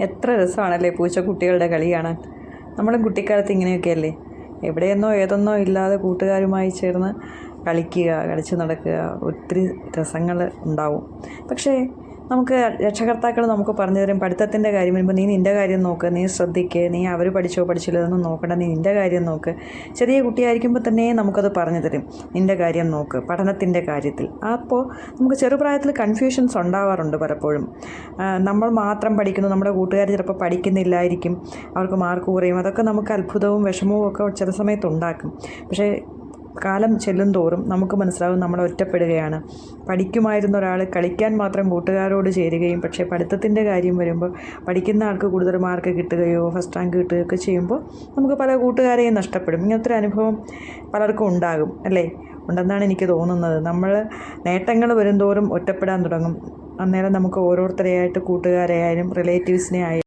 എത്ര രസമാണല്ലേ പൂച്ചക്കുട്ടികളുടെ കളി കാണാൻ. നമ്മളും കുട്ടിക്കാലത്ത് ഇങ്ങനെയൊക്കെയല്ലേ, എവിടെയെന്നോ ഏതെന്നോ ഇല്ലാതെ കൂട്ടുകാരുമായി ചേർന്ന് കളിക്കുക, കളിച്ച് നടക്കുക, ഒത്തിരി രസങ്ങൾ ഉണ്ടാവും. പക്ഷേ നമുക്ക് രക്ഷകർത്താക്കൾ നമുക്ക് പറഞ്ഞു തരും, പഠിത്തത്തിൻ്റെ കാര്യം വരുമ്പോൾ നീ നിൻ്റെ കാര്യം നോക്ക്, നീ ശ്രദ്ധിക്ക്, നീ അവർ പഠിച്ചോ പഠിച്ചില്ലോ ഇതൊന്നും നോക്കണ്ട, നീ നിൻ്റെ കാര്യം നോക്ക്. ചെറിയ കുട്ടിയായിരിക്കുമ്പോൾ തന്നെ നമുക്കത് പറഞ്ഞു തരും, നിൻ്റെ കാര്യം നോക്ക് പഠനത്തിൻ്റെ കാര്യത്തിൽ. അപ്പോൾ നമുക്ക് ചെറുപ്രായത്തിൽ കൺഫ്യൂഷൻസ് ഉണ്ടാവാറുണ്ട് പലപ്പോഴും. നമ്മൾ മാത്രം പഠിക്കുന്നു, നമ്മുടെ കൂട്ടുകാർ ചിലപ്പോൾ പഠിക്കുന്നില്ലായിരിക്കും, അവർക്ക് മാർക്ക് കുറയും. അതൊക്കെ നമുക്ക് അത്ഭുതവും വിഷമവും ഒക്കെ ചില സമയത്ത് ഉണ്ടാക്കും. പക്ഷേ കാലം ചെല്ലും തോറും നമുക്ക് മനസ്സിലാവും നമ്മൾ ഒറ്റപ്പെടുകയാണ്. പഠിക്കുമായിരുന്ന ഒരാൾ കളിക്കാൻ മാത്രം കൂട്ടുകാരോട് ചേരുകയും പക്ഷേ പഠിത്തത്തിൻ്റെ കാര്യം വരുമ്പോൾ പഠിക്കുന്ന ആൾക്ക് കൂടുതൽ മാർക്ക് കിട്ടുകയോ ഫസ്റ്റ് റാങ്ക് കിട്ടുകയൊക്കെ ചെയ്യുമ്പോൾ നമുക്ക് പല കൂട്ടുകാരെയും നഷ്ടപ്പെടും. ഇങ്ങനത്തെ ഒരു അനുഭവം പലർക്കും ഉണ്ടാകും അല്ലേ, ഉണ്ടെന്നാണ് എനിക്ക് തോന്നുന്നത്. നമ്മൾ നേട്ടങ്ങൾ വരുംതോറും ഒറ്റപ്പെടാൻ തുടങ്ങും. അന്നേരം നമുക്ക് ഓരോരുത്തരെയായിട്ട് കൂട്ടുകാരെയായാലും റിലേറ്റീവ്സിനെ ആയാലും